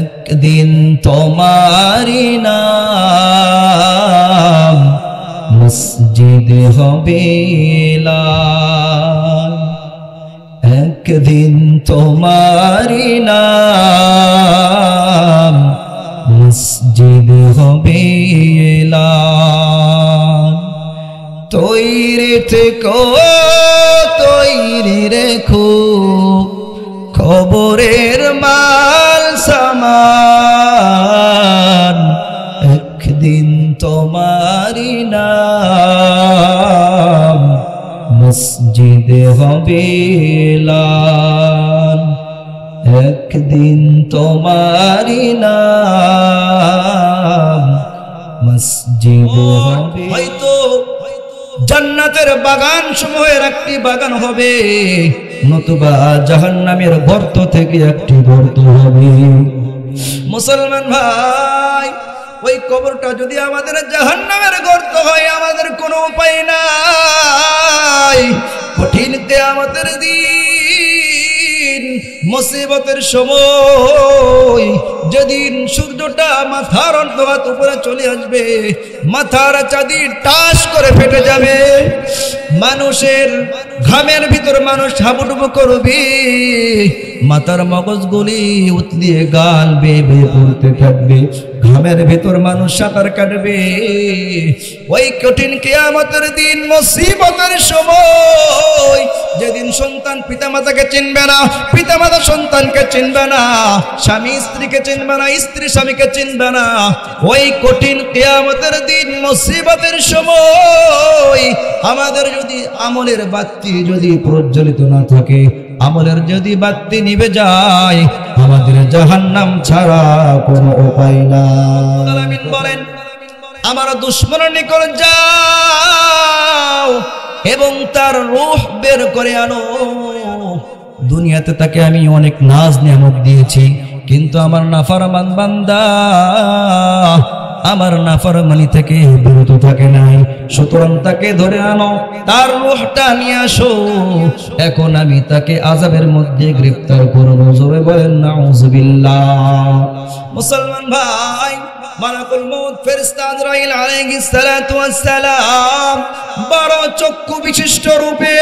একদিন তোমারি নাম মসজিদে হবে এলান, একদিন তোমারি নাম মসজিদে হবে এলান। তৈরি থেকো তৈরি রেখো খবরের মাল সামান, একদিন তোমারি নাম মসজিদে হবে এলান, একদিন তোমারি নাম মসজিদে হবে। হয়তো জান্নাতের বাগান সমূহের একটি বাগান হবে, নতুবা জাহান্নামের গর্ত থেকে একটি গর্ত হবে। মুসলমান ভাই, ওই কবরটা যদি আমাদের জাহান্নামের গর্ত হয় আমাদের কোনো উপায় নাই। কঠিন কিয়ামতের দিন, মুসিবতের সময়, যেদিন সূর্যটা মাথার অর্ধহাত উপরে চলে আসবে, মাথার চাঁদি টাস করে ফেটে যাবে, মানুষের ঘামের ভিতর মানুষ হাবুডুবু করবে, মাথার মগজগুলি উতলিয়ে গাল বেয়ে বেয়ে পড়তে থাকবে, ঘামের ভিতর মানুষ সাঁতার কাটবে। ওই কঠিন কিয়ামতের দিন, মুসিবতের সময়, যেদিন সন্তান পিতামাতাকে চিনবে না, পিতামাতা সন্তানকে চিনবে না, স্বামী স্ত্রীকে চিনবে না, স্ত্রী স্বামীকে চিনবে না, ওই কঠিন কিয়ামতের দিন, মুসিবতের সময় আমাদের যদি আমলের বাতি যদি প্রজ্বলিত না থাকে, আমলের যদি বাতি নিভে যায়, আমাদের জাহান্নাম ছাড়া কোনো উপায় নাই। বলেন, আমার দুশমনের নিকট যাও এবং তার রূহ বের করে আনো। দুনিয়াতে তাকে আমি অনেক নাজ নিয়ামত দিয়েছি, কিন্তু আমার নাফরমান বান্দা আমার নাফরমানি থেকে বিরত থাকে নাই, সুতরাং তাকে ধরে আনো, তার রূহটা নিয়ে আসো, এখন আমি তাকে আযাবের মধ্যে গ্রেফতার করব। জোরে বলেন নাউযুবিল্লাহ। মুসলমান ভাই, মালাকুল মউত ফেরেশতা আজরাইল আলাইহিস সালাতু ওয়াস সালাম 12 চক্ষু বিশিষ্ট রূপে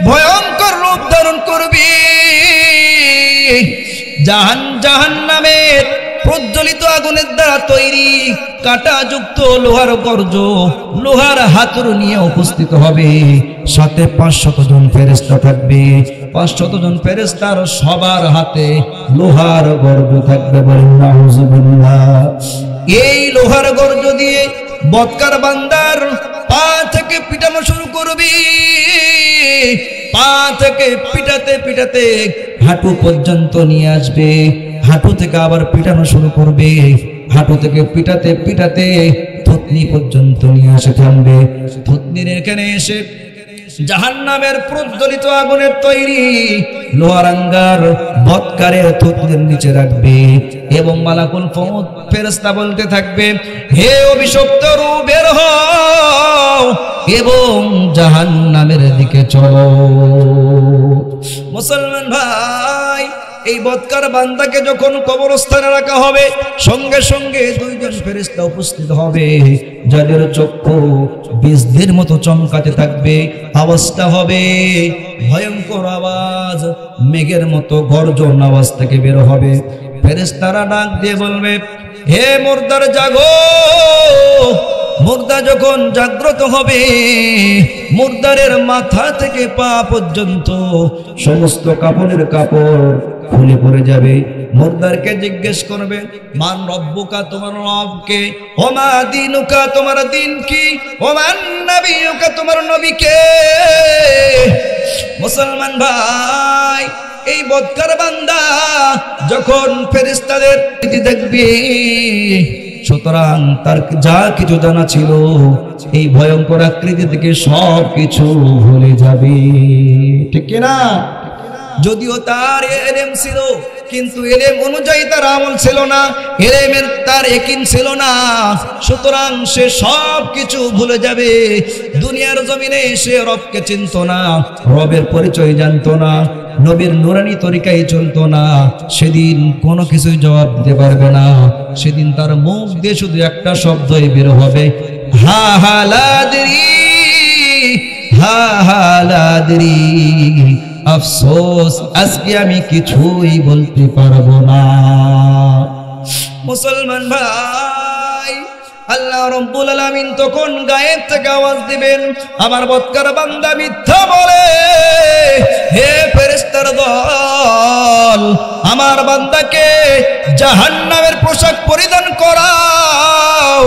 ভয়ঙ্কর রূপ ধারণ করবে। জাহান্নামের প্রজ্বলিত আগুনের দ্বারা তৈরি কাঁটাযুক্ত লোহার গর্জ, লোহার হাতুড়ি নিয়ে উপস্থিত হবে, সাথে 500 জন ফেরেশতা থাকবে। 500 জন ফেরেশতার সবার হাতে লোহার গর্জ থাকবে। বলেন নাউযুবিল্লাহ। এই লোহার গর্জ দিয়ে বদকার বান্দার পা থেকে পিটানো শুরু করবে, পা থেকে পিটাতে পিটাতে হাঁটু পর্যন্ত নিয়ে আসবে, হাঁটু থেকে আবার পিটানো শুরু করবে, হাঁটু থেকে পিটাতে পিটাতে থুতনি পর্যন্ত নিয়ে আসে থামবে। থুতনির এখানে এসে জাহান্নামের প্রজ্বলিত আগুনের তৈরি লোহার আঙ্গার বদকারের থুতনির নিচে রাখবে এবং মালাকুল মউত ফেরেশতা বলতে থাকবে, হে অভিশপ্ত রূহ বের হও এবং জাহান্নামের দিকে চলো। মুসলমান ভাই, এই বদকার বান্দাকে যখন কবরস্থানে রাখা হবে, সঙ্গে সঙ্গে 2 জন ফেরেশতা উপস্থিত হবে, যাদের চক্ষু বিজলির মতো চমকাতে থাকবে। আওয়াজটা হবে ভয়ঙ্কর আওয়াজ, মেঘের মতো গর্জন আওয়াজ থেকে বের হবে। ফেরেশতারা ডাক দিয়ে বলবে, হে মুর্দার জাগো। মুর্দা যখন জাগ্রত হবে, মুর্দারের মাথা থেকে পা পর্যন্ত সমস্ত কাপড়ের কাপড় খুলে পড়ে যাবে। মুর্দারকে জিজ্ঞেস করবে, মান রব্বুকা, তোমার রবকে, ওমা দীনুকা, তোমার দিন কি, ওমান নবিয়ুকা, তোমার নবী কে। মুসলমান ভাই, এই বদকার বান্দা যখন ফেরেশতাদের দেখবে, সুতরাং তার যা কিছু জানা ছিল এই ভয়ঙ্কর আকৃতি থেকে সব কিছু ভুলে যাবে, ঠিক কিনা? যদিও তার ইলম ছিল, কিন্তু ইলম অনুযায়ী তার আমল ছিল না, ইলমের তার ইয়াকিন ছিল না, সুতরাং সে সব কিছু ভুলে যাবে। দুনিয়ার জমিনে সে রবকে চিনত না, রবের পরিচয় জানতো না, নবীর নুরানি তরিকায় চলতো না, সেদিন কোনো কিছুই জবাব দিতে পারবে না। সেদিন তার মুখ দিয়ে শুধু একটা শব্দই বের হবে, হা হা লাদরি, হা হা লাদরি, আফসোস আজকে আমি কিছুই বলতে পারবো না। মুসলমান ভাই, আল্লাহ রাব্বুল আলামিন তখন গায়েব থেকে আওয়াজ দিবেন, আমার বৎকার বান্দা মিথ্যা বলে, হে ফেরেশতার দল, আমার বান্দাকে জাহান্নামের পোশাক পরিধান করাও,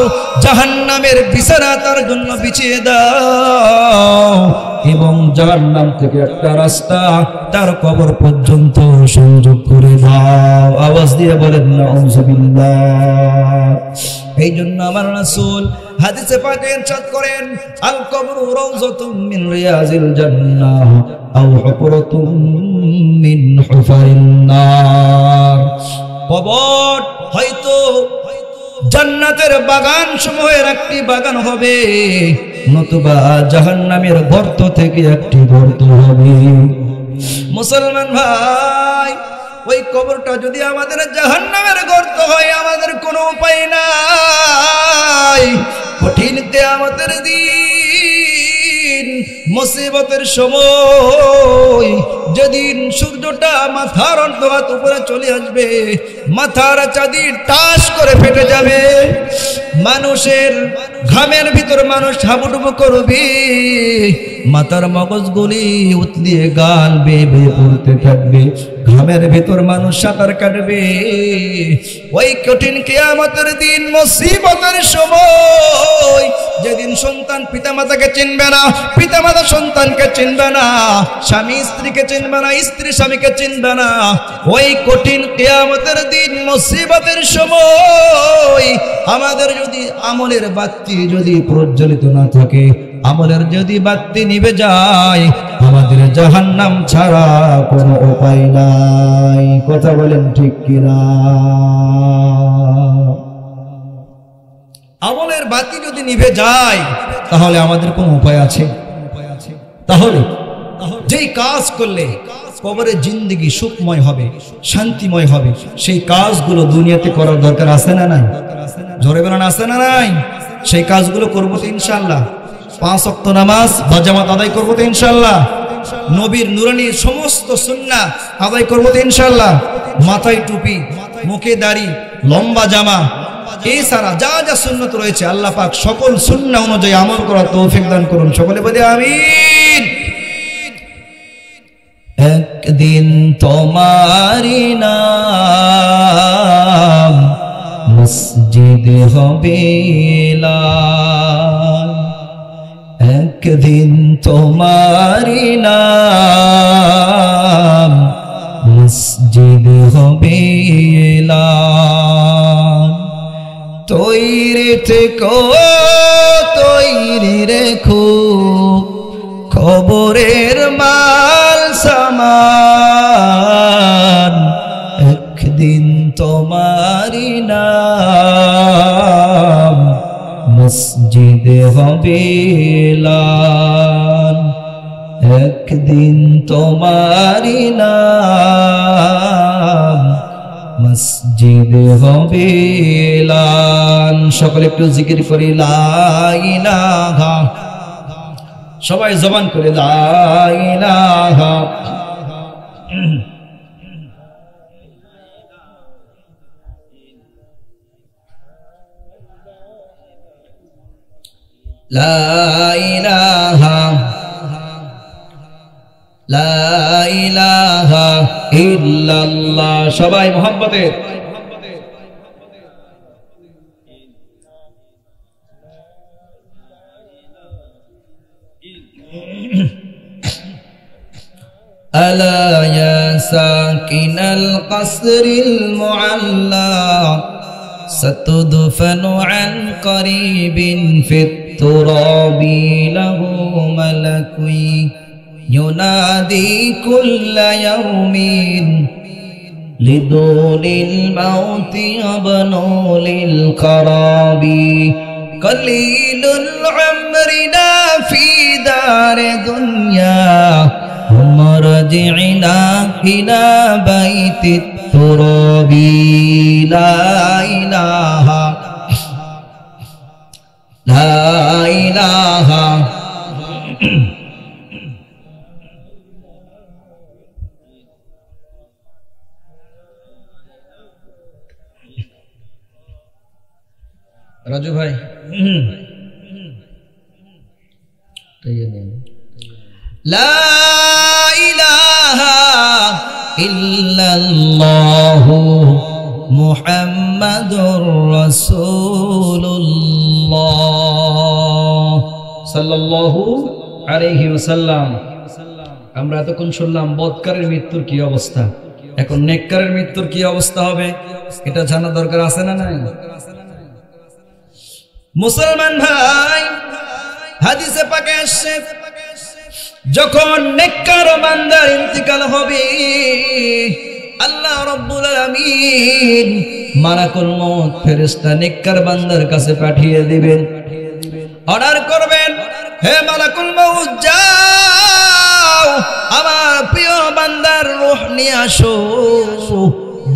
জাহান্নামের বিছানা তার জন্য বিছিয়ে দাও, এবং জাহান্নাম থেকে একটা রাস্তা তার কবর পর্যন্ত সংযোগ করে দাও। আওয়াজ দিয়ে বলেন নাউযুবিল্লাহ। এই জন্য আমার রাসূল হাদিসে পাকে ইরশাদ করেন, আল কবরু রাউযাতুম মিন রিয়াজিল জান্নাহ আও হুফরাতুম মিন হুফারিন নার। কবর হয়তো জান্নাতের বাগান সমূহের একটি বাগান হবে, নতুবা জাহান্নামের গর্ত থেকে একটি গর্ত হবে। মুসলমান ভাই, ওই কবরটা যদি আমাদের জাহান্নামের গর্ত হয়, আমাদের কোনো উপায় নাই। কঠিন কিয়ামতের দিন, মুসিবতের সময়, যেদিন সূর্যটা মাথার অর্ধহাত উপরে চলে আসবে, মাথার চাঁদি টাস করে ফেটে যাবে, মানুষের ঘামের ভিতর মানুষ হাবুডুবু করবে, মাথার মগজগুলি উতলিয়ে গাল বেয়ে বেয়ে পড়তে থাকবে, ঘামের ভিতর মানুষ সাঁতার কাটবে। ওই কঠিন কিয়ামতের দিন, মুসিবতের সময়, যেদিন সন্তান পিতামাতাকে চিনবে না, পিতামাতা সন্তানকে চিনবে না, স্বামী স্ত্রীকে চিনবে না, স্ত্রী স্বামীকে চিনবে না, ওই কঠিন কিয়ামতের দিন, মুসিবতের সময়, আমাদের যদি আমলের বাতি যদি প্রজ্বলিত না থাকে, আমলের যদি বাতি নিভে যায়, আমাদের জাহান্নাম ছাড়া কোনো উপায় নাই। কথা বলেন ঠিক কিনা? আমলের বাতি যদি নিভে যায়, তাহলে আমাদের কোনো উপায় আছে? তাহলে যেই কাজ করলে কবরে জিন্দেগি সুখময় হবে, শান্তিময় হবে, সেই কাজগুলো দুনিয়াতে করার দরকার আছে না নাই? জোরে বলেন আছে না নাই? সেই কাজগুলো করবো তো ইনশাআল্লাহ। 5 ওয়াক্ত নামাজ বা জামাত আদায় করবো তো ইনশাআল্লাহ। নবীর নুরানির সমস্ত সুন্নাহ আদায় করবো তো ইনশাআল্লাহ। মাথায় টুপি, মুখে দাড়ি, লম্বা জামা, এছাড়া যা যা সুন্নাত রয়েছে, আল্লাহ পাক সকল সুন্নাহ অনুযায়ী আমল করার তৌফিক দান করুন। সকলে বলি আমিন। একদিন তোমারি নাম মসজিদে হবে লাল, একদিন তোমারি নাম মসজিদে হবে লাল। তৈরি থেকো, তৈরি রেখো, খবরের মাল সামান, একদিন তোমারি নাম মসজিদে হবে লাল, একদিন তোমারি নাম মসজিদে হবে লাল। সকলে একটু জিকির করি লা ইলাহা, সবাই জবান করে লা ইলাহা। লা ইলাহা, লা ইলাহা ইল্লাল্লাহ। সবাই মোহাম্মতে ألا يا ساكن القصر المعلى ستدفن عن قريب في التراب له ملك ينادي كل يوم لدون الموت يبنو للقراب قليل العمرنا في دار دنيا ثم رجعنا إلى بيت التراب لا إله لا إله राजू भाई ला इलाहा इल्लल्लाहु मुहम्मदुर रसूलुल्लाह सल्लल्लाहु अलैहि वसल्लम। আমরা এতক্ষণ শুনলাম বদকারের মৃত্যুর কি অবস্থা, এখন নেককারের মৃত্যুর কি অবস্থা হবে এটা জানা দরকার আছে না নাই? মুসলমান ভাই, হাদিসে পাকে আসছে যখন নেককার বান্দার ইন্তিকাল হবে আল্লাহ রাব্বুল আলামিন মালাকুল মউত ফেরেশতা নেককার বান্দার কাছে পাঠিয়ে দিবেন, অর্ডার করবেন, হে মালাকুল মউত যাও আমার প্রিয় বান্দার রূহ নিয়ে আসো।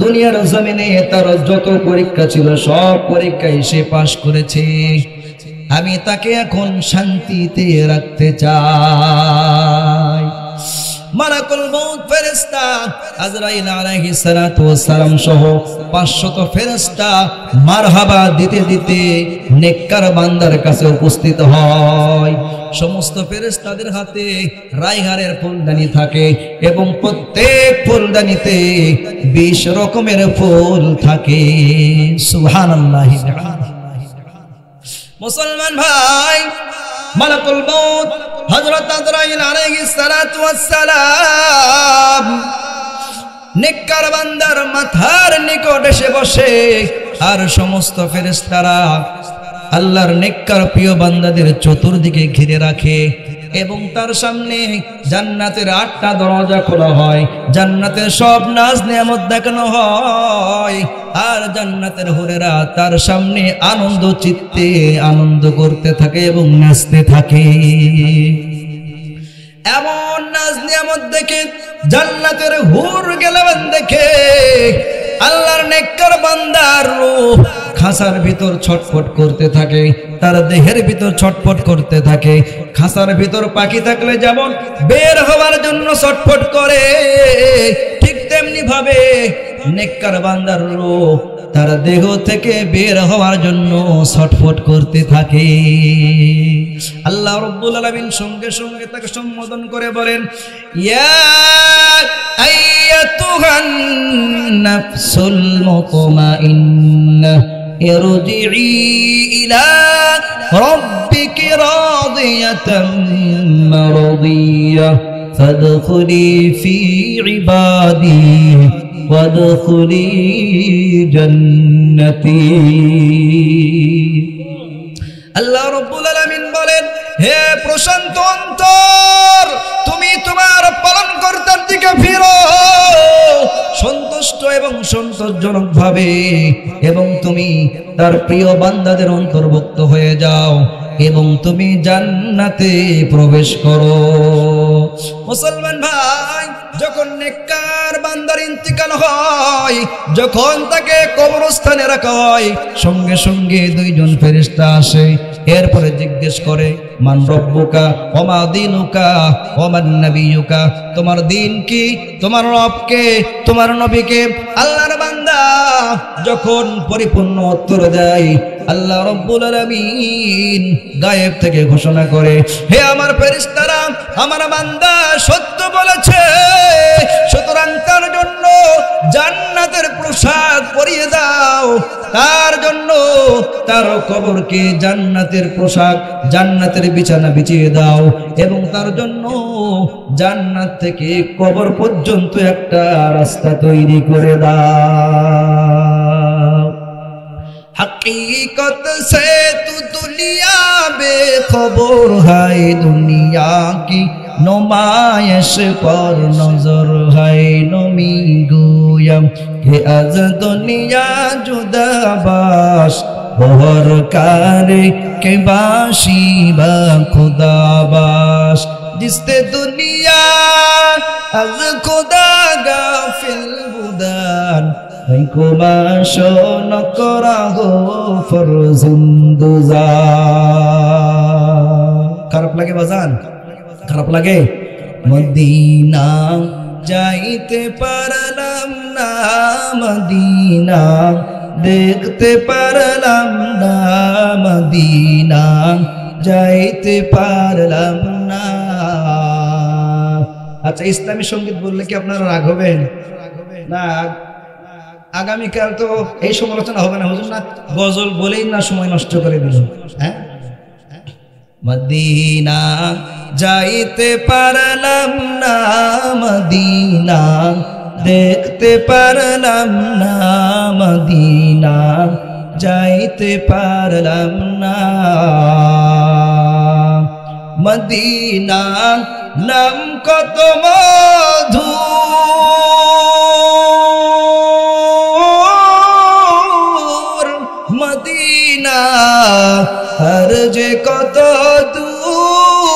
দুনিয়ার জমিনে তার যত পরীক্ষা ছিল সব পরীক্ষায় সে পাশ করেছে, আমি তাকে এখন শান্তিতে রাখতে চাই। মালাকুল মউত ফেরেশতা আজরাইল আলাইহিস সালাতু ওয়াস সালাম সহ 500 ফেরেশতা মারহাবা দিতে দিতে নেককার বান্দার কাছে উপস্থিত হয়। সমস্ত ফেরেশতাদের হাতে রায়হানের ফুলদানি থাকে এবং প্রত্যেক ফুলদানিতে 20 রকমের ফুল থাকে। সুবহানাল্লাহ। মুসলমান ভাই, মালাকুল মউত হযরত আজরাইল আলাইহিস সালাতু ওয়াস সালাম নেককার বান্দার মাথার নিকট এসে বসে, আর সমস্ত ফেরেশতারা আল্লাহর নেককার প্রিয় বান্দাদের চতুর্দিকে ঘিরে রাখে এবং তার সামনে জান্নাতের 8টা দরজা খোলা হয়, জান্নাতের সব নাজ নিয়ামত দেখানো হয়, আর জান্নাতের হুরেরা তার সামনে আনন্দ চিত্তে আনন্দ করতে থাকে এবং নাচতে থাকে। এমন নাজ নিয়ামত দেখে জান্নাতের হুর গেলাম দেখে আল্লাহর নেককার বান্দার রূহ খাঁচার ভিতর ছটফট করতে থাকে, তার দেহের ভিতর ছটফট করতে থাকে। খাঁচার ভিতর পাখি থাকলে যেমন বের হওয়ার জন্য ছটফট করে, ঠিক তেমনি ভাবে নেককার বান্দার রূহ তার দেহ থেকে বের হওয়ার জন্য ছটফট করতে থাকে। আল্লাহ রাব্বুল আলামিন সঙ্গে সঙ্গে তাকে সম্বোধন করে বলেন, ইয়া আইয়াতুহান নাফসুল মুতমাইন্নাহ ইরজিই ইলা রাব্বিকি রাদিয়াতাম মারদিয়াহ ফাদখুলি ফি ইবাদি ওয়াদখুলি জান্নতি। আল্লাহ রাব্বুল আলামিন বলেন, হে প্রশান্ত অন্তর, তুমি তোমার পালনকর্তার দিকে ফিরো সন্তুষ্ট এবং সন্তোষজনক ভাবে, এবং তুমি তার প্রিয় বান্দাদের অন্তর্ভুক্ত হয়ে যাও এবং তুমি জান্নাতে প্রবেশ করো। মুসলমান ভাই, যখন নেককার বান্দার ইন্তিকাল হয়, যখন তাকে কবরস্থানে রাখা হয়, সঙ্গে সঙ্গে 2 জন ফেরেশতা আসে, এরপরে জিজ্ঞেস করে, মান রব্বুকা ওয়া মা দীনুকা ওয়া মান নাবিয়ুকা, তোমার দিন কি, তোমার রব কে, তোমার নবী কে? আল্লাহর বান্দা যখন পরিপূর্ণ উত্তর দেয়, আল্লাহ রাব্বুল আলামিন গায়েব থেকে ঘোষণা করে, হে আমার ফেরেশতারা, আমার বান্দা সত্য বলেছে, সুতরাং তার জন্য জান্নাতের পোশাক পরিয়ে দাও, তার জন্য তার কবরকে জান্নাতের পোশাক, জান্নাতের বিছানা বিছিয়ে দাও, এবং তার জন্য জান্নাত থেকে কবর পর্যন্ত একটা রাস্তা তৈরি করে দাও। हकीकत से तू दुनिया बेखबर है, दुनिया की नुमाइश पर नजर है नमी गोयम के आज दुनिया जुदाबाश बहर कारे के बाशी बा खुदाबाश जिसते दुनिया आज खुदा गाफिल बुदान को माशो न करा हो फरजुंदुजा खराब लगे बाजान खराब लगे मदीना जाइते पारलाम ना मदीना देखते पारलाम ना मदीना जाइते पारलाम ना अच्छा इस्लामी संगीत बोलले कि আপনারা রাগ হবেন না आगामी काल तो এই সমালোচনা হবে না হুজুর না গজল বলেই না সময় নষ্ট করে দিল হ্যাঁ মদিনা যাইতে পারলাম না মদিনা দেখতে পারলাম না মদিনা যাইতে পারলাম না মদিনা নাম কত মধু मदीना हर जे कत दूर